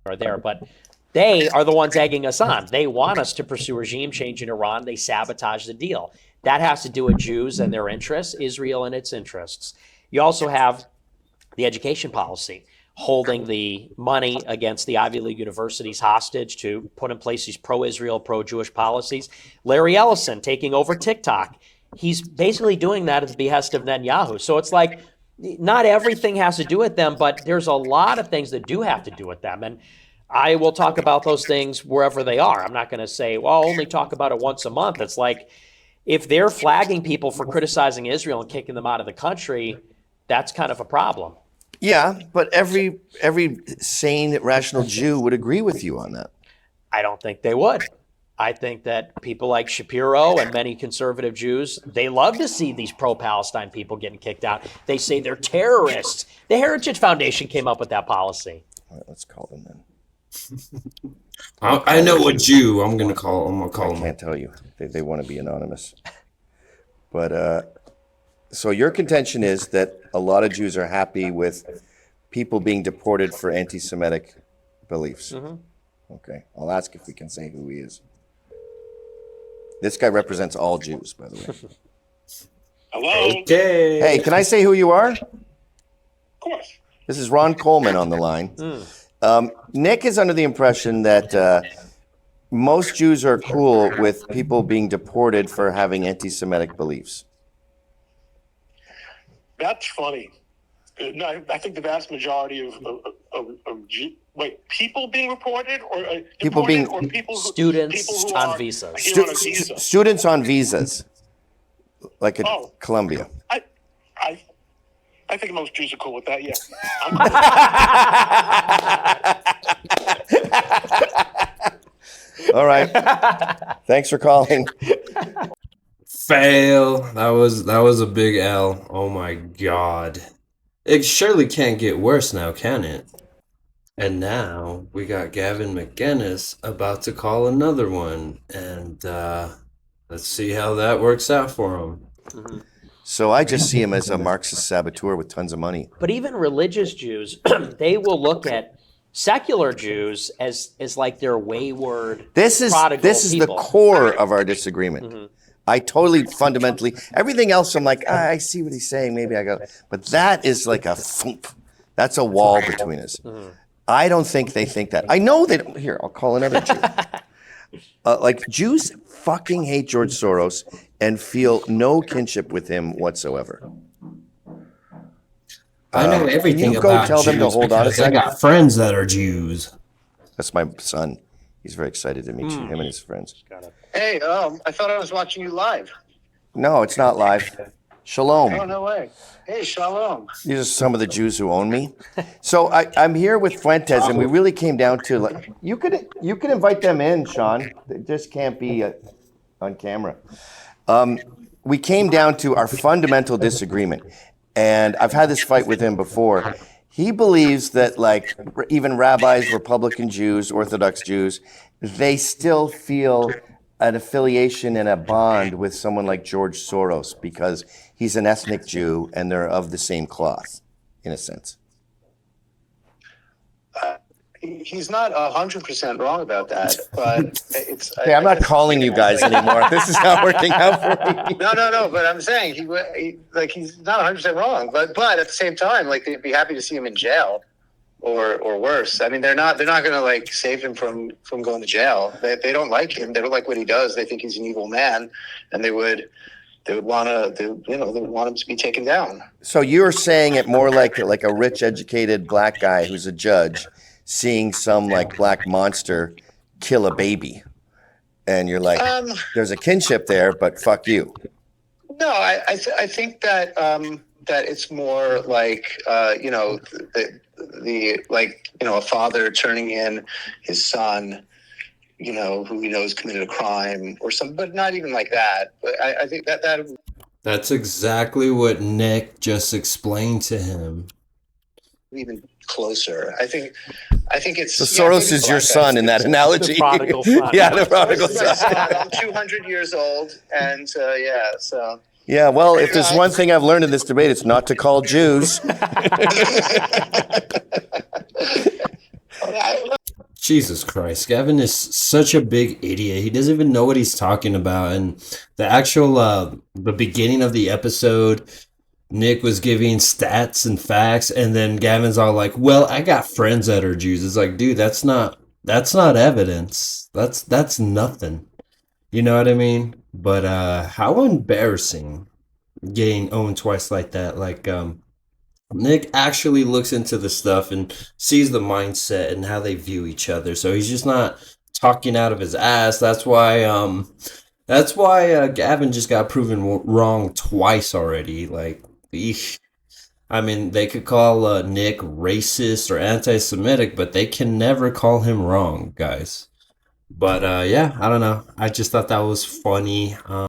are there, but they are the ones egging us on. They want us to pursue regime change in Iran. They sabotage the deal. That has to do with Jews and their interests, Israel and its interests. You also have the education policy, holding the money against the Ivy League universities hostage to put in place these pro-Israel, pro-Jewish policies. Larry Ellison taking over TikTok. He's basically doing that at the behest of Netanyahu. So it's like, not everything has to do with them, but there's a lot of things that do have to do with them. And I will talk about those things wherever they are. I'm not going to say, well, I'll only talk about it once a month. It's like, if they're flagging people for criticizing Israel and kicking them out of the country, that's kind of a problem. Yeah, but every sane, rational Jew would agree with you on that. I don't think they would. I think that people like Shapiro and many conservative Jews, they love to see these pro-Palestine people getting kicked out. They say they're terrorists. The Heritage Foundation came up with that policy. All right, let's call them then. I know what Jew I'm gonna call. I'm gonna call them. I can't tell you. They want to be anonymous. But so your contention is that a lot of Jews are happy with people being deported for anti-Semitic beliefs. Mm-hmm. Okay, I'll ask if we can say who he is. This guy represents all Jews, by the way. Hello? Okay. Hey, can I say who you are? Of course. This is Ron Coleman on the line. Nick is under the impression that most Jews are cool with people being deported for having anti-Semitic beliefs. That's funny. No, I think the vast majority of people being reported or People deported, being- or people who, Students people who on are visas. here on a visa. Students on visas, like at Oh. Columbia. I think most Jews are cool with that. Yeah. All right. Thanks for calling. Fail. That was a big L. Oh my God. It surely can't get worse now, can it? And now we got Gavin McInnes about to call another one, and let's see how that works out for him. Mm-hmm. So I just see him as a Marxist saboteur with tons of money. But even religious Jews, they will look at secular Jews as like their wayward, This is people. the core of our disagreement. I totally fundamentally, everything else I'm like, I see what he's saying, maybe I go, but that is like a thump. That's a wall between us. I don't think they think that. I know they don't. Here, I'll call another Jew. Like, Jews fucking hate George Soros and feel no kinship with him whatsoever. I know everything can you go about tell them to Jews hold on a because I second? got friends that are Jews. That's my son. He's very excited to meet you, him and his friends. Hey, I thought I was watching you live. No, it's not live. Shalom. Oh, no way. Hey, shalom. These are some of the Jews who own me. So I'm here with Fuentes, and we really came down to, like, you could invite them in, Sean. They just can't be on camera. We came down to our fundamental disagreement, and I've had this fight with him before. He believes that, like, even rabbis, Republican Jews, Orthodox Jews, they still feel an affiliation and a bond with someone like George Soros because he's an ethnic Jew and they're of the same cloth, in a sense. He's not 100% wrong about that, but it's. Hey, I'm not calling you guys anymore. This is not working out for me. No. But I'm saying he's not 100% wrong, but at the same time, like, they'd be happy to see him in jail, or worse. I mean, they're not going to, like, save him from going to jail. They don't like him. They don't like what he does. They think he's an evil man, and they would want him to be taken down. So you're saying it more like a rich, educated black guy who's a judge seeing some, like, black monster kill a baby, and you're like, there's a kinship there, but fuck you. No, I think that it's more like a father turning in his son, who he knows committed a crime or something, but not even like that. But I think that That's exactly what Nick just explained to him. even closer. I think it's. So Soros is your son in that analogy. The prodigal son. Yeah, the prodigal Soros is my son. son. I'm 200 years old, and so. Yeah, well, if there's one thing I've learned in this debate, it's not to call Jews. Jesus Christ, Gavin is such a big idiot. He doesn't even know what he's talking about. And the actual the beginning of the episode, Nick was giving stats and facts, and then Gavin's all like, "Well, I got friends that are Jews." It's like, dude, that's not evidence. That's nothing. You know what I mean? But how embarrassing getting owned twice like that. Like Nick actually looks into the stuff and sees the mindset and how they view each other. So he's just not talking out of his ass. That's why Gavin just got proven wrong twice already. Like, eesh. I mean, they could call Nick racist or anti-Semitic, but they can never call him wrong, guys. But yeah, I don't know. I just thought that was funny.